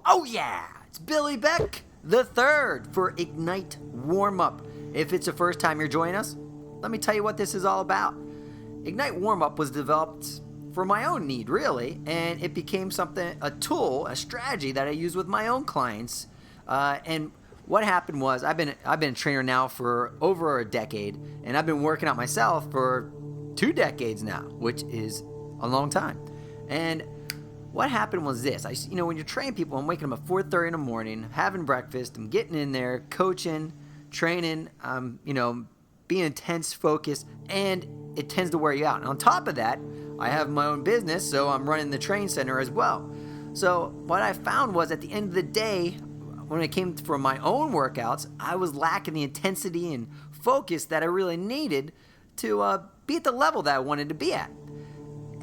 Oh yeah! It's Billy Beck the third for Ignite Warm-Up. If it's the first time you're joining us, let me tell you what this is all about. Ignite Warm-Up was developed for my own need, really, and it became a tool, a strategy that I use with my own clients. And what happened was I've been a trainer now for over a decade, and I've been working out myself for 2 decades now, which is a long time. And what happened was this. When you're training people, I'm waking up at 4:30 in the morning, having breakfast, I'm getting in there, coaching, training, being intense, focused, and it tends to wear you out. And on top of that, I have my own business, so I'm running the training center as well. So what I found was at the end of the day, when it came for my own workouts, I was lacking the intensity and focus that I really needed to be at the level that I wanted to be at.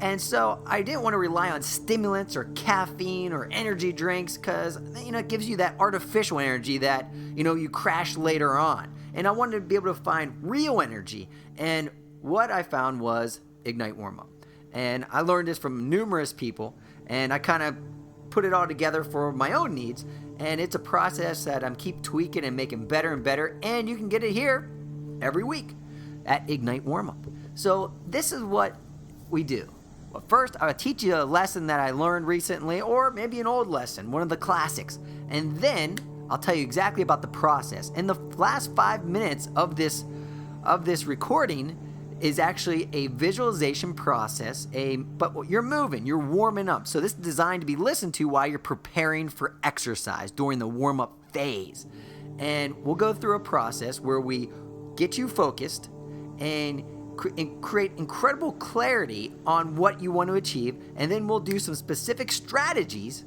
And so I didn't want to rely on stimulants or caffeine or energy drinks because, it gives you that artificial energy that, you crash later on. And I wanted to be able to find real energy. And what I found was Ignite Warm-Up. And I learned this from numerous people, and I kind of put it all together for my own needs. And it's a process that I'm keep tweaking and making better and better. And you can get it here every week at Ignite Warm-Up. So this is what we do. Well, first, I'll teach you a lesson that I learned recently, or maybe an old lesson, one of the classics. And then I'll tell you exactly about the process. And the last 5 minutes of this recording is actually a visualization process, but you're moving, you're warming up. So this is designed to be listened to while you're preparing for exercise during the warm-up phase. And we'll go through a process where we get you focused and create incredible clarity on what you want to achieve, and then we'll do some specific strategies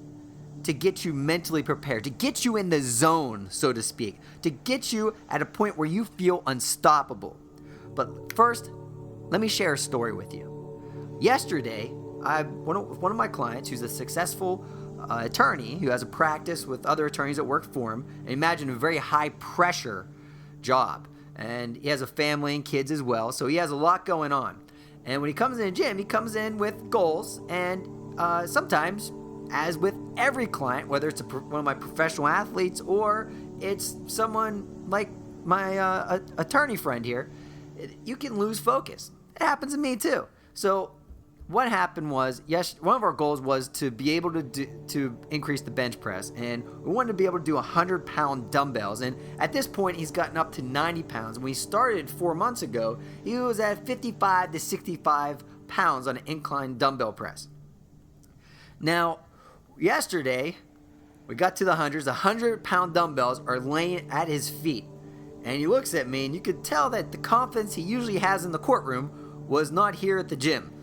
to get you mentally prepared, to get you in the zone, so to speak, to get you at a point where you feel unstoppable. But first, let me share a story with you. Yesterday, one of my clients, who's a successful attorney who has a practice with other attorneys that work for him, and imagine a very high pressure job. And he has a family and kids as well, so he has a lot going on. And when he comes in the gym, he comes in with goals, and sometimes, as with every client, whether it's one of my professional athletes or it's someone like my attorney friend here, you can lose focus. It happens to me too. So what happened was, yes, one of our goals was to be able to increase the bench press, and we wanted to be able to do 100-pound dumbbells. And at this point, he's gotten up to 90 pounds. When we started 4 months ago, he was at 55 to 65 pounds on an incline dumbbell press. Now, yesterday, we got to the hundreds. The 100-pound dumbbells are laying at his feet. And he looks at me, and you could tell that the confidence he usually has in the courtroom was not here at the gym.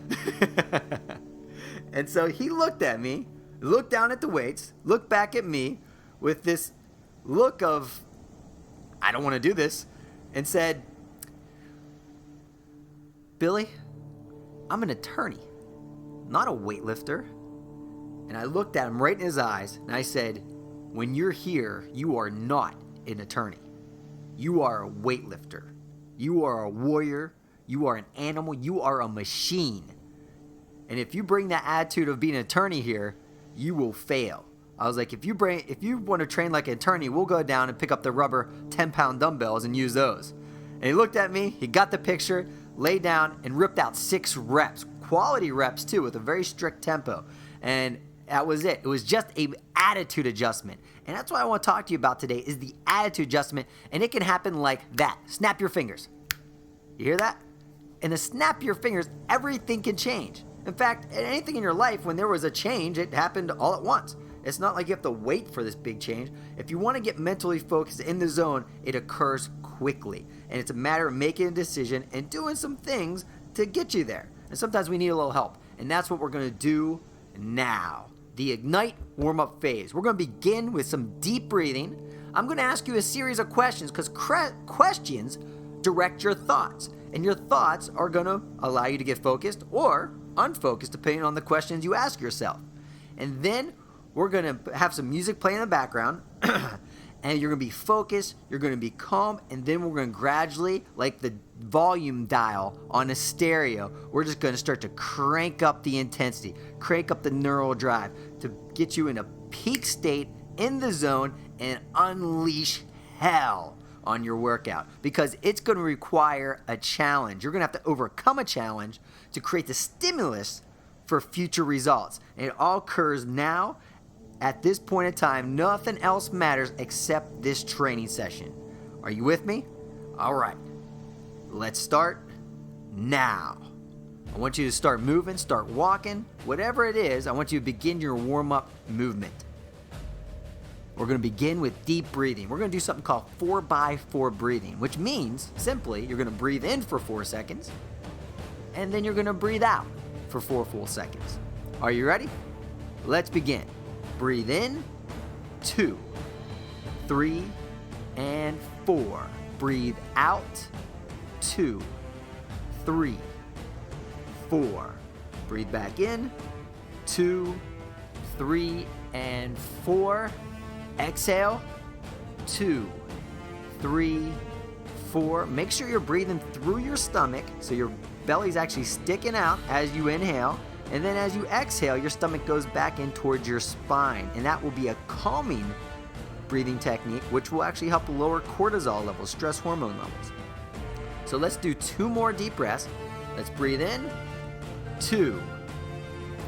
And so he looked at me, looked down at the weights, looked back at me with this look of, I don't want to do this, and said, "Billy, I'm an attorney, not a weightlifter." And I looked at him right in his eyes, and I said, "When you're here, you are not an attorney. You are a weightlifter. You are a warrior. You are an animal. You are a machine. And if you bring that attitude of being an attorney here, you will fail." I was like, if you want to train like an attorney, we'll go down and pick up the rubber 10-pound dumbbells and use those. And he looked at me, he got the picture, laid down, and ripped out 6 reps. Quality reps, too, with a very strict tempo. And that was it. It was just an attitude adjustment. And that's what I want to talk to you about today is the attitude adjustment. And it can happen like that. Snap your fingers. You hear that? And to snap your fingers, everything can change. In fact, anything in your life, when there was a change, it happened all at once. It's not like you have to wait for this big change. If you want to get mentally focused in the zone, it occurs quickly. And it's a matter of making a decision and doing some things to get you there. And sometimes we need a little help. And that's what we're going to do now. The Ignite warm-up phase. We're going to begin with some deep breathing. I'm going to ask you a series of questions because questions direct your thoughts. And your thoughts are going to allow you to get focused or unfocused depending on the questions you ask yourself. And then we're going to have some music playing in the background. and you're going to be focused, you're going to be calm, and then we're going to gradually, like the volume dial on a stereo, we're just going to start to crank up the intensity, crank up the neural drive to get you in a peak state in the zone and unleash hell on your workout, because it's going to require a challenge. You're going to have to overcome a challenge to create the stimulus for future results. And it all occurs now. At this point in time, nothing else matters except this training session. Are you with me? All right. Let's start now. I want you to start moving, start walking, whatever it is. I want you to begin your warm-up movement. We're going to begin with deep breathing. We're going to do something called 4x4 breathing, which means simply you're going to breathe in for 4 seconds, and then you're going to breathe out for 4 full seconds. Are you ready? Let's begin. Breathe in, 2, 3, and 4. Breathe out, 2, 3, 4. Breathe back in, 2, 3, and 4. Exhale, 2, 3, 4. Make sure you're breathing through your stomach so your belly's actually sticking out as you inhale. And then as you exhale, your stomach goes back in towards your spine. And that will be a calming breathing technique, which will actually help lower cortisol levels, stress hormone levels. So let's do 2 more deep breaths. Let's breathe in, 2,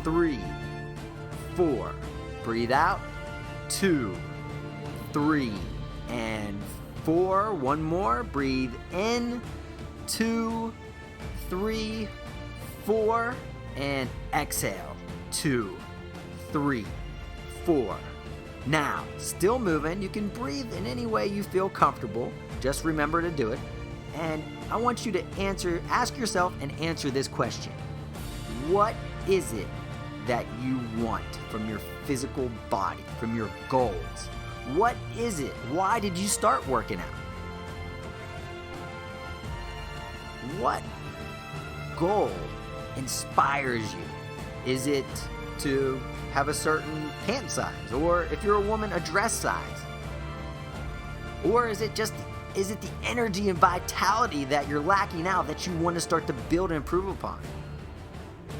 3, 4. Breathe out, 2, 3, and 4. One more. Breathe in, 2, 3, 4. And exhale, 2, 3, 4. Now, still moving. You can breathe in any way you feel comfortable. Just remember to do it. And I want you to ask yourself and answer this question. What is it that you want from your physical body, from your goals? What is it? Why did you start working out? What goal inspires you? Is it to have a certain pant size, or if you're a woman, a dress size? Or is it the energy and vitality that you're lacking now that you want to start to build and improve upon?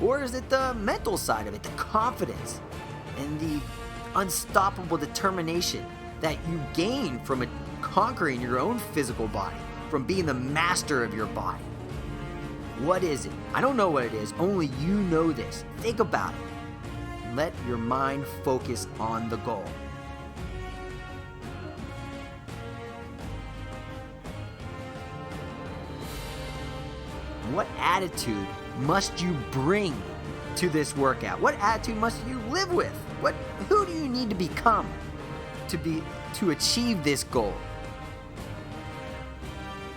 Or is it the mental side of it, the confidence and the unstoppable determination that you gain from conquering your own physical body, from being the master of your body? What is it? I don't know what it is. Only you know this. Think about it. Let your mind focus on the goal. What attitude must you bring to this workout? What attitude must you live with? Who do you need to become to achieve this goal?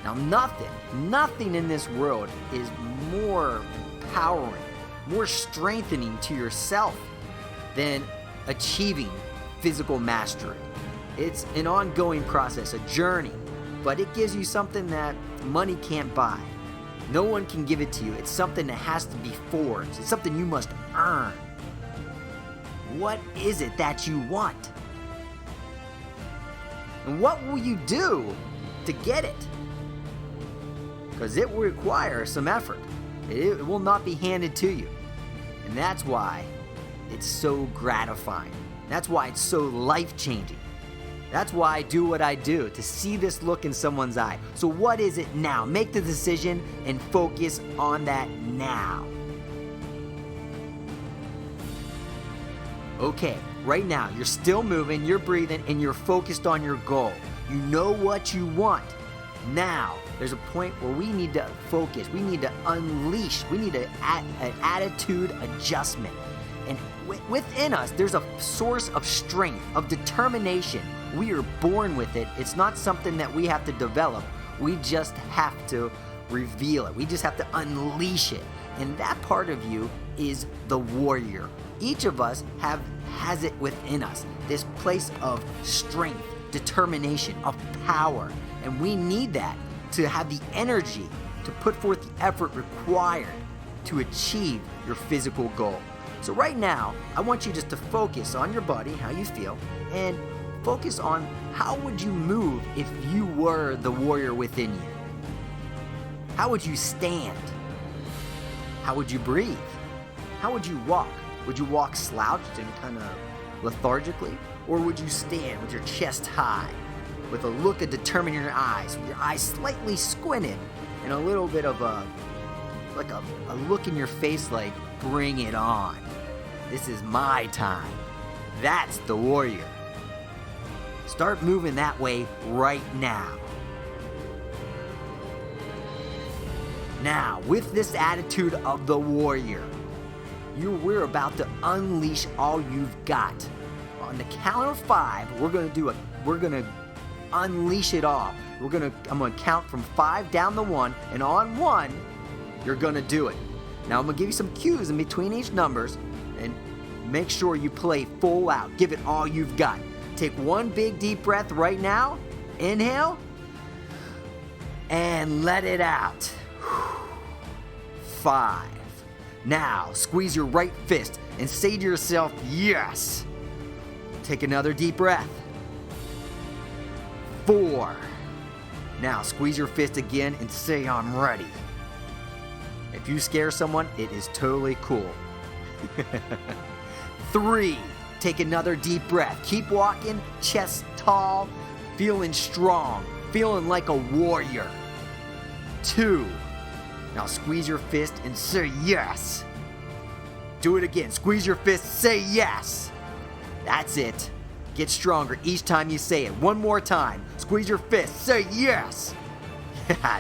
Now, nothing in this world is more empowering, more strengthening to yourself than achieving physical mastery. It's an ongoing process, a journey, but it gives you something that money can't buy. No one can give it to you. It's something that has to be forged. It's something you must earn. What is it that you want? And what will you do to get it? Because it will require some effort. It will not be handed to you. And that's why it's so gratifying. That's why it's so life-changing. That's why I do what I do, to see this look in someone's eye. So what is it now? Make the decision and focus on that now. Okay, right now, you're still moving, you're breathing, and you're focused on your goal. You know what you want. Now, there's a point where we need to focus. We need to unleash. We need an attitude adjustment. And within us, there's a source of strength, of determination. We are born with it. It's not something that we have to develop. We just have to reveal it. We just have to unleash it. And that part of you is the warrior. Each of us has it within us, this place of strength, determination, of power. And we need that to have the energy to put forth the effort required to achieve your physical goal. So right now, I want you just to focus on your body, how you feel, and focus on how would you move if you were the warrior within you. How would you stand? How would you breathe? How would you walk? Would you walk slouched and kind of lethargically? Or would you stand with your chest high, with a look of determination in your eyes, with your eyes slightly squinted, and a little bit of a look in your face like, bring it on. This is my time. That's the warrior. Start moving that way right now. Now, with this attitude of the warrior, we're about to unleash all you've got. On the count of 5, we're gonna unleash it all. I'm gonna count from 5 down to 1, and on 1, you're gonna do it. Now I'm gonna give you some cues in between each numbers, and make sure you play full out. Give it all you've got. Take one big deep breath right now. Inhale, and let it out. 5. Now, squeeze your right fist and say to yourself, yes. Take another deep breath. 4. Now, squeeze your fist again and say, I'm ready. If you scare someone, it is totally cool. 3. Take another deep breath. Keep walking, chest tall, feeling strong, feeling like a warrior. 2. Now squeeze your fist and say yes. Do it again. Squeeze your fist, say yes. That's it. Get stronger each time you say it. One more time. Squeeze your fist, say yes.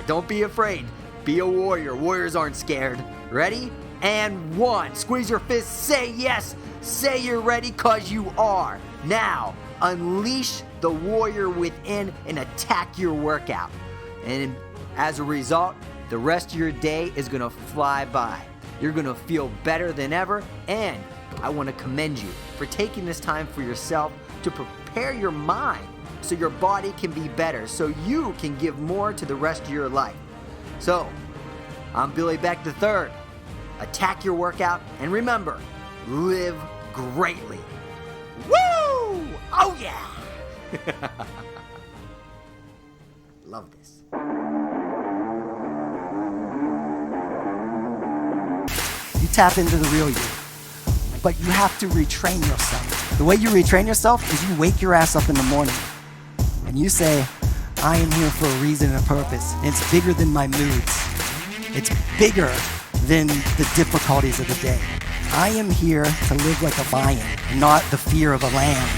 Don't be afraid. Be a warrior. Warriors aren't scared. Ready? And 1. Squeeze your fist, say yes. Say you're ready, cause you are. Now, unleash the warrior within and attack your workout. And as a result, the rest of your day is gonna fly by. You're gonna feel better than ever, and I wanna commend you for taking this time for yourself to prepare your mind so your body can be better, so you can give more to the rest of your life. So, I'm Billy Beck III. Attack your workout, and remember, live greatly. Woo! Oh yeah! Love this. You tap into the real you, but you have to retrain yourself. The way you retrain yourself is you wake your ass up in the morning and you say, I am here for a reason and a purpose. And it's bigger than my moods. It's bigger than the difficulties of the day. I am here to live like a lion, not the fear of a lamb.